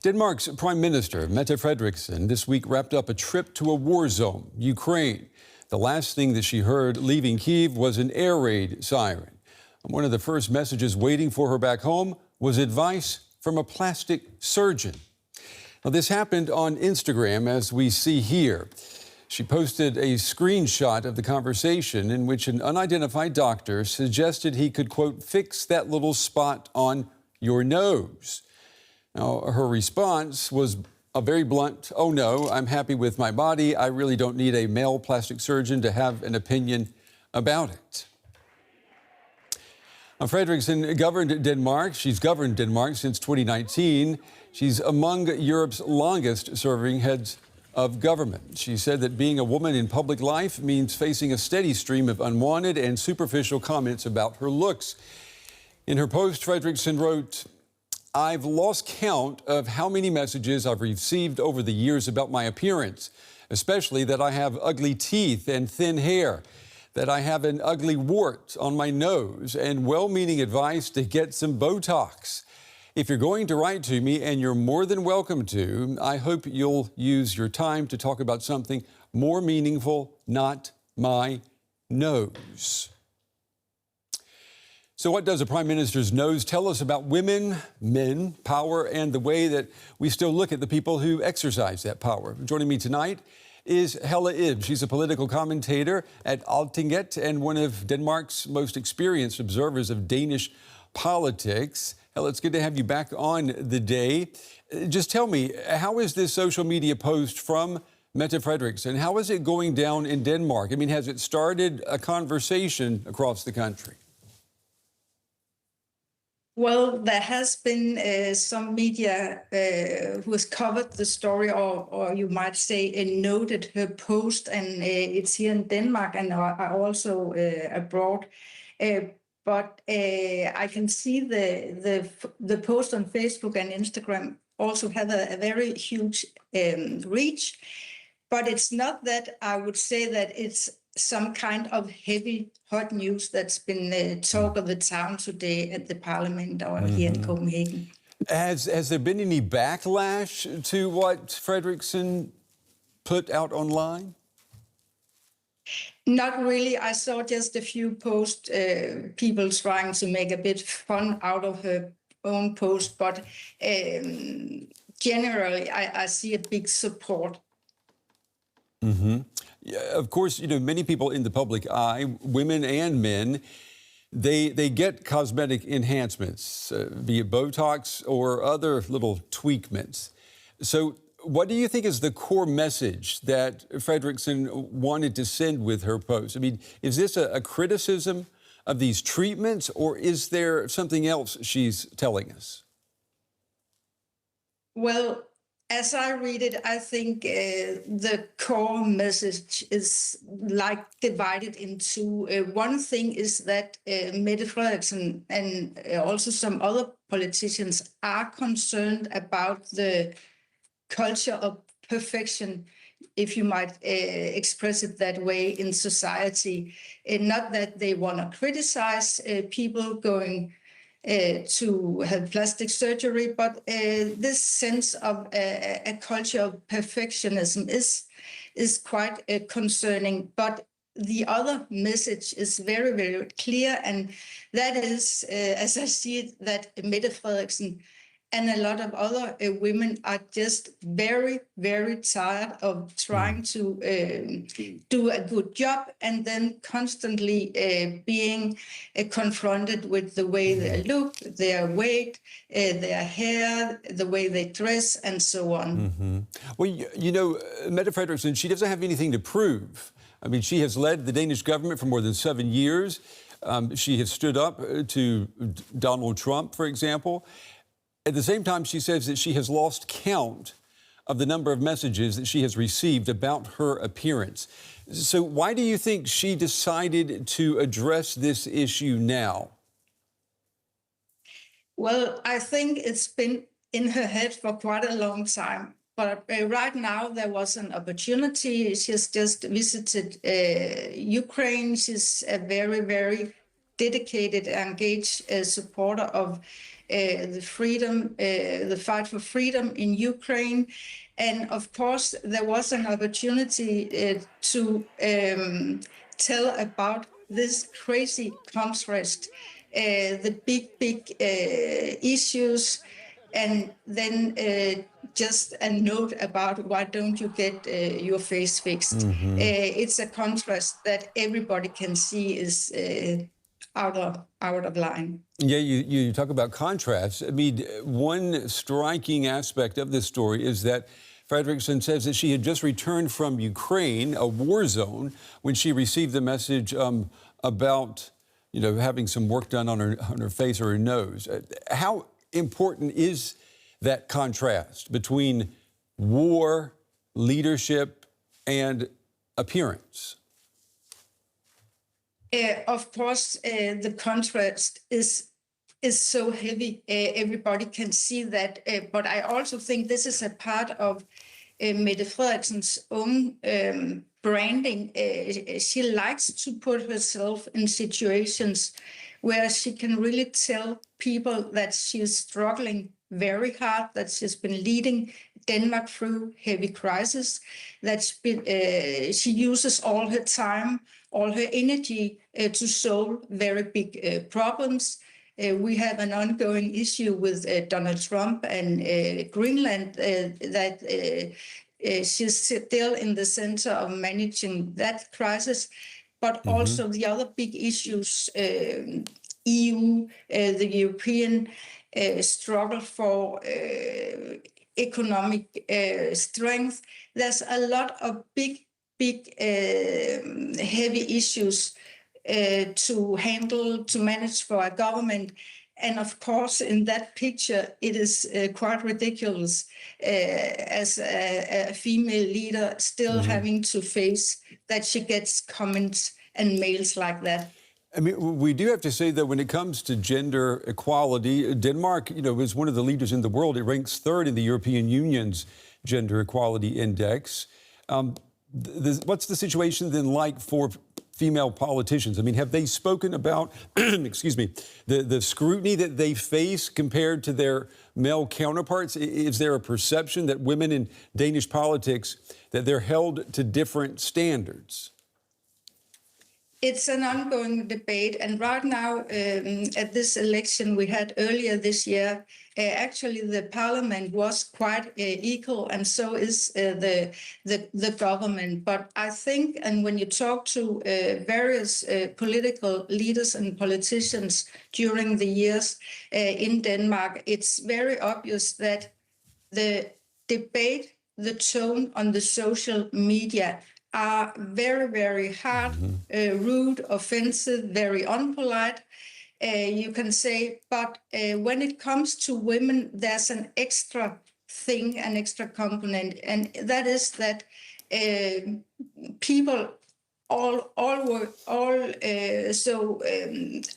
Denmark's Prime Minister Mette Frederiksen this week wrapped up a trip to a war zone, Ukraine. The last thing that she heard leaving Kyiv was an air raid siren. One of the first messages waiting for her back home was advice from a plastic surgeon. Now, this happened on Instagram, as we see here. She posted a screenshot of the conversation in which an unidentified doctor suggested he could, quote, fix that little spot on your nose. Now, her response was a very blunt, oh no, I'm happy with my body. I really don't need a male plastic surgeon to have an opinion about it. Now, Frederiksen governed Denmark. She's governed Denmark since 2019. She's among Europe's longest-serving heads of government. She said that being a woman in public life means facing a steady stream of unwanted and superficial comments about her looks. In her post, Frederiksen wrote, I've lost count of how many messages I've received over the years about my appearance, especially that I have ugly teeth and thin hair, that I have an ugly wart on my nose, and well-meaning advice to get some Botox. If you're going to write to me, and you're more than welcome to, I hope you'll use your time to talk about something more meaningful, not my nose. So what does a prime minister's nose tell us about women, men, power, and the way that we still look at the people who exercise that power? Joining me tonight is Helle Ib. She's a political commentator at Altinget and one of Denmark's most experienced observers of Danish politics. Helle, it's good to have you back on the day. Just tell me, how is this social media post from Mette Frederiksen, how is it going down in Denmark? I mean, has it started a conversation across the country? Well, there has been some media who has covered the story, or you might say noted her post, and it's here in Denmark and are also abroad. But I can see the post on Facebook and Instagram also have a very huge reach. But it's not that I would say that it's some kind of heavy, hot news that's been talk of the town today at the parliament or here in Copenhagen. Has there been any backlash to what Frederiksen put out online? Not really. I saw just a few posts, people trying to make a bit fun out of her own post, but generally I see a big support. Yeah, of course, you know, many people in the public eye, women and men, they get cosmetic enhancements, be it Botox or other little tweakments. So what do you think is the core message that Frederiksen wanted to send with her post? I mean, is this a criticism of these treatments, or is there something else she's telling us? Well, as I read it, I think the core message is like divided into one thing is that Mette Frederiksen and also some other politicians are concerned about the culture of perfection, if you might express it that way, in society. Not that they want to criticize people going to have plastic surgery, but this sense of a culture of perfectionism is quite concerning. But the other message is very, very clear, and that is, as I see it, that Mette Frederiksen and a lot of other women are just very, very tired of trying to do a good job and then constantly being confronted with the way they look, their weight, their hair, the way they dress, and so on. Well, you know, Mette Frederiksen, she doesn't have anything to prove. I mean, she has led the Danish government for more than 7 years. She has stood up to Donald Trump, for example. At the same time, she says that she has lost count of the number of messages that she has received about her appearance. So why do you think she decided to address this issue now? Well, I think it's been in her head for quite a long time. But right now there was an opportunity. She's just visited Ukraine. She's a very, very dedicated, engaged supporter of the freedom, the fight for freedom in Ukraine. And of course, there was an opportunity to tell about this crazy contrast, the big issues, and then just a note about why don't you get your face fixed. It's a contrast that everybody can see is out of line. Yeah, you talk about contrast. I mean, one striking aspect of this story is that Frederiksen says that she had just returned from Ukraine, a war zone, when she received the message about, having some work done on her face or her nose. How important is that contrast between war, leadership, and appearance? Of course, the contrast is so heavy. Everybody can see that. But I also think this is a part of Mette Frederiksen's own branding. She likes to put herself in situations where she can really tell people that she's struggling very hard, that she's been leading Denmark through heavy crisis, that she uses all her time, all her energy to solve very big problems. We have an ongoing issue with Donald Trump and Greenland that she's still in the center of managing that crisis, but also the other big issues, EU, the European struggle for economic strength. There's a lot of big, heavy issues to handle, to manage for a government. And of course, in that picture, it is quite ridiculous as a female leader still having to face that she gets comments and mails like that. I mean, we do have to say that when it comes to gender equality, Denmark, is one of the leaders in the world. It ranks third in the European Union's Gender Equality Index. What's the situation then like for female politicians? I mean, have they spoken about, excuse me, the scrutiny that they face compared to their male counterparts? Is there a perception that women in Danish politics, that they're held to different standards? It's an ongoing debate, and right now, at this election we had earlier this year, actually the parliament was quite equal, and so is the government. But I think, and when you talk to various political leaders and politicians during the years in Denmark, it's very obvious that the debate, the tone on the social media are very, very hard, rude, offensive, very unpolite, you can say. But when it comes to women, there's an extra thing, an extra component, and that is that people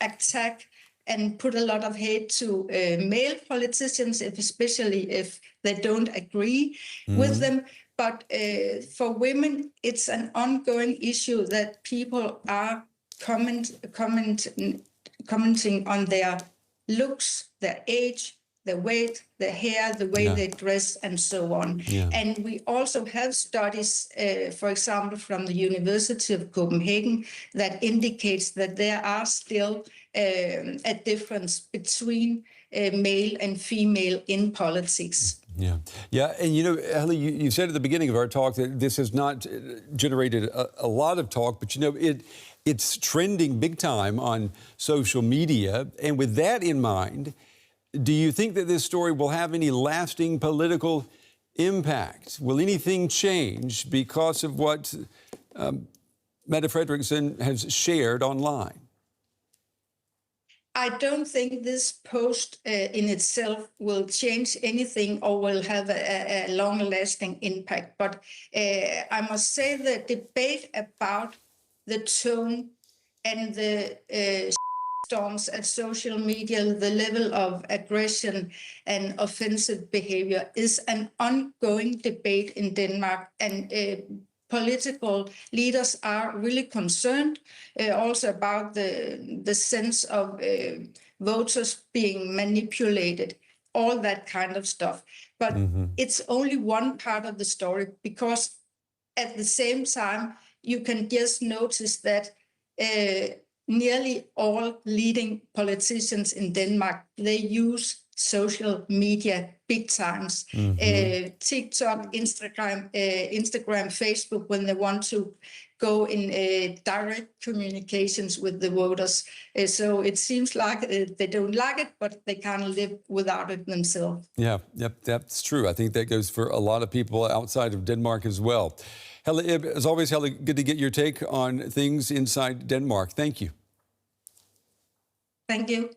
attack and put a lot of hate to male politicians, especially if they don't agree with them. But for women, it's an ongoing issue that people are commenting on their looks, their age, their weight, their hair, the way they dress, and so on. And we also have studies, for example, from the University of Copenhagen that indicates that there are still a difference between male and female in politics. Yeah, and Helle, you said at the beginning of our talk that this has not generated a lot of talk, but it's trending big time on social media. And with that in mind, do you think that this story will have any lasting political impact? Will anything change because of what Mette Frederiksen has shared online? I don't think this post in itself will change anything or will have a long-lasting impact. But I must say the debate about the tone and the storms at social media, the level of aggression and offensive behavior is an ongoing debate in Denmark. And political leaders are really concerned also about the sense of voters being manipulated, all that kind of stuff. But it's only one part of the story, because at the same time, you can just notice that nearly all leading politicians in Denmark, they use social media big times. TikTok, Instagram, Facebook, when they want to go in direct communications with the voters. So it seems like they don't like it, but they can't live without it themselves. Yeah, yep, that's true. I think that goes for a lot of people outside of Denmark as well. Helle Ib, as always, Helle, good to get your take on things inside Denmark. Thank you. Thank you.